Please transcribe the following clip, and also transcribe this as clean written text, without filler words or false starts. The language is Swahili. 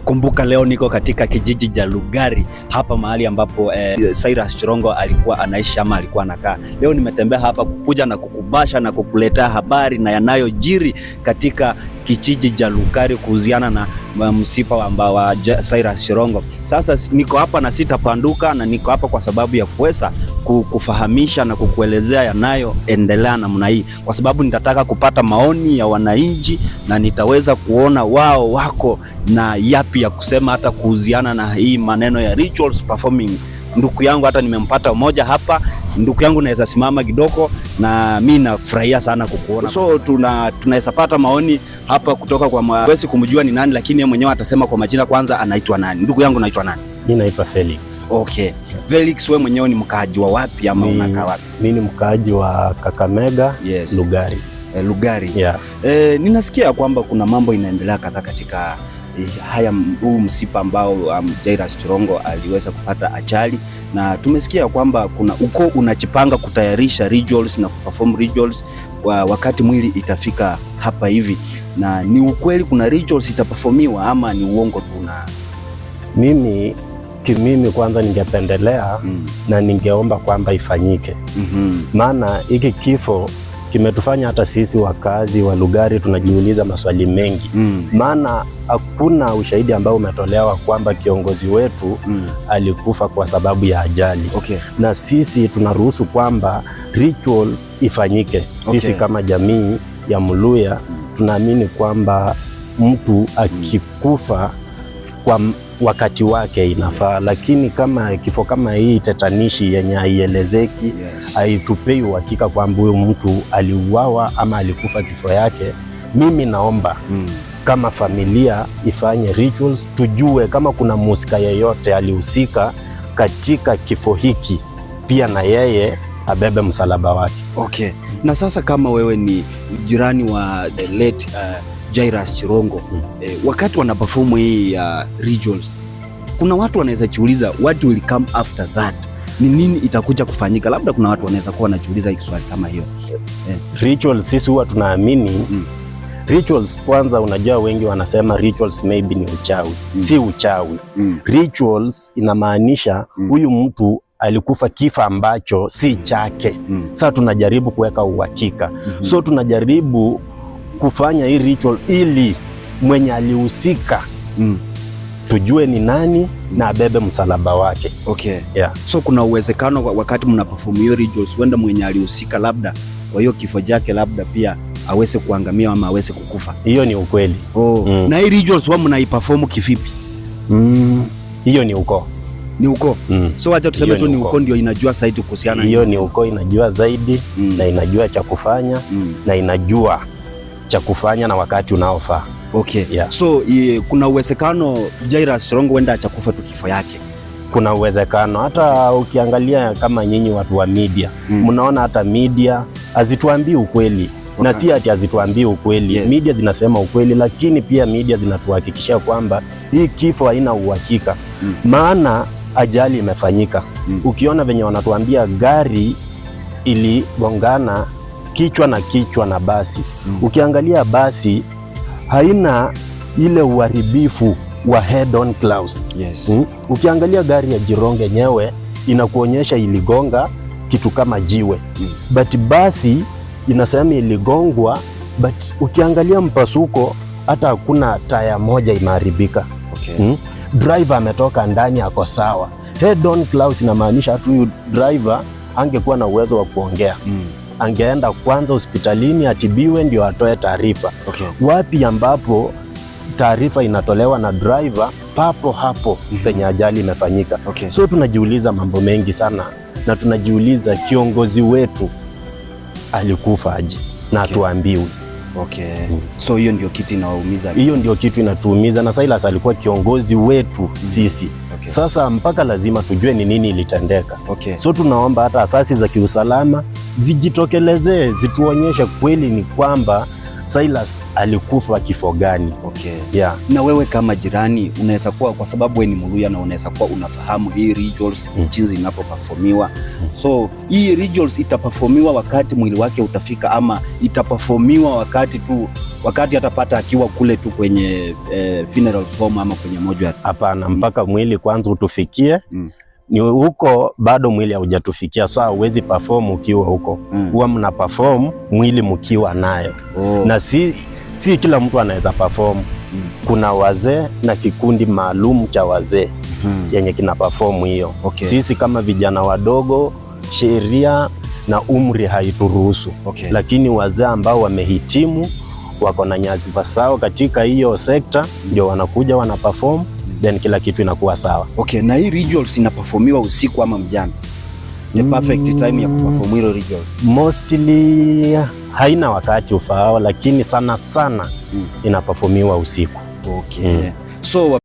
Kumbuka leo niko katika kijiji cha Lugari, hapa mahali ambapo Cyrus Chirongo alikuwa anaishi ama alikuwa anakaa. Leo nimetembea hapa kukuja na kukubasha na kukuletea habari na yanayojiri katika kijiji cha Lugari kuhusiana na msiba wa Cyrus Chirongo. Sasa niko hapa na sitapanduka, na niko hapa kwa sababu ya kuweza kufahamisha na kukuelezea yanayoendelea namna hii, kwa sababu nitataka kupata maoni ya wananchi na nitaweza kuona wao wako na yapi ya kusema hata kuhusiana na hii maneno ya rituals performing. Ndugu yangu hata nimempata mmoja hapa. Ndugu yangu, naweza simama kidogo, na mimi nafurahia sana kukuona. So tunaweza pata maoni hapa kutoka kwa mwezi kumjua ni nani, lakini yeye mwenyewe atasema kwa majina. Kwanza anaitwa nani? Ndugu yangu naitwa nani? Mimi naitwa Felix. Okay. Felix, wewe mwenyewe ni mkaaji wa wapi ama unakaa wapi? Mimi ni mkaaji wa Kakamega, yes. Lugari. Lugari. Yeah. Ninasikia kwamba kuna mambo inaendelea kadhaa katika huu msiba ambao Cyrus Chirongo aliweza kupata ajali, na tumesikia kwamba kuna uko unajipanga kutayarisha rituals na kuperform rituals wakati mwili itafika hapa hivi. Na ni ukweli kuna rituals itaperformiwa ama ni uongo tu? Na mimi kwanza ningependelea na ningeomba kwamba ifanyike. Maana hiki kifo kimetufanya hata sisi wakazi wa Lugari tunajiuliza maswali mengi. Maana hakuna ushahidi ambao umetolewa kwamba kiongozi wetu alikufa kwa sababu ya ajali. Okay. Na sisi tunaruhusu kwamba rituals ifanyike. Okay. Sisi kama jamii ya Mluya tunaamini kwamba mtu akikufa kwa wakati wake inafaa, lakini kama kifo kama hii tetanishi yenye haielezeki, haitupei uhakika kwamba huyo mtu aliuawa ama alikufa kifo yake. Mimi naomba kama familia ifanye rituals, tujue kama kuna mhusika yeyote alihusika katika kifo hiki, pia na yeye abebe msalaba wake. Okay. Na sasa kama wewe ni jirani wa the late Cyrus Chirongo, wakati wanaperform hii rituals, kuna watu wanaweza jiuliza what will come after that? Ni nini itakuja kufanyika? Labda kuna watu wanaweza kuwa wanajiuliza swali kama hiyo. Rituals sisi huwa tunaamini rituals, kwanza unajua wengi wanasema rituals maybe ni uchawi. Si uchawi. Rituals inamaanisha huyu mtu alikufa kifo ambacho si chake. Sasa tunajaribu kuweka uhakika. So tunajaribu kufanya hii ritual ili mwenye alihusika tujue ni nani na abebe msalaba wake. Okay. Yeah. So kuna uwezekano wakati mnaperform hiyo rituals, wenda mwenye alihusika labda kwa hiyo kifo chake labda pia aweze kuangamia ama aweze kukufa? Hiyo ni ukweli. Na hii rituals wao mnaiperform kivipi? Hiyo ni uko. Ni uko. So acha tuseme tu ni uko ndio inajua zaidi kuhusiana. Hiyo ni uko inajua zaidi na inajua cha kufanya na inajua cha kufanya na wakati unaofaa. Okay. Yeah. So kuna uwezekano Cyrus Chirongo wenda achakufa tu kifo yake? Kuna uwezekano. Hata ukiangalia kama nyinyi watu wa media, mnaona hata media hazituambii ukweli. Na si ati hazituambii ukweli. Yes. Media zinasema ukweli, lakini pia media zinatuhakikishia kwamba hii kifo haina uhakika. Maana ajali imefanyika. Ukiona venye wanatuambia gari iligongana kichwa na kichwa na basi. Ukiangalia basi haina ile uharibifu wa head on clause. Yes. Ukiangalia gari ya Chirongo yenyewe inakuonyesha iligonga kitu kama jiwe. But basi inasema iligongwa, but ukiangalia mpasuko hata hakuna taya moja imeharibika. Okay. Driver ametoka ndani ako sawa. Head on clause inamaanisha hata huyu driver angekuwa na uwezo wa kuongea. Angeenda kwanza hospitalini atibiwe ndio atoe taarifa. Okay. Wapi ambapo taarifa inatolewa na driver papo hapo penye ajali imefanyika. Okay. So tunajiuliza mambo mengi sana, na tunajiuliza kiongozi wetu alikufa aje na tuambiwe. Okay. So hiyo ndio kitu inawaumiza. Hiyo ndio kitu inatuumiza, na Cyrus alikuwa kiongozi wetu sisi. Okay. Sasa mpaka lazima tujue ni nini ilitendeka. Okay. So tunaomba hata asasi za kiusalama zijitokelezee, zituonyeshe kweli ni kwamba Silas alikufa kifo gani? Okay. Yeah. Na wewe kama jirani unaweza kuwa, kwa sababu wewe ni Mluya na unaweza kuwa unafahamu hii rituals jinsi inapoperformiwa. So hii rituals itaperformiwa wakati mwili wake utafika, ama itaperformiwa wakati atapata akiwa kule tu kwenye funeral home ama kwenye moja? Hapana, mpaka mwili kwanza utufikie. Ni huko bado mwili haujatufikia, so huwezi perform ukiwa huko. Huwa mna perform mwili mkiwa nayo. Na si kila mtu anaweza perform. Kuna wazee na kikundi maalum cha wazee yenye kina perform hiyo. Okay. Sisi kama vijana wadogo, sheria na umri haituruhusu. Okay. Lakini wazee ambao wamehitimu, wako na nyadhifa sawa katika hiyo sekta, ndio wanakuja wana perform, then kila kitu inakuwa sawa. Okay, na hii rituals inaperformiwa usiku ama mjana? The perfect time ya kuperform hilo ritual? Mostly haina wakati ufaao, lakini sana inaperformiwa usiku. Okay. So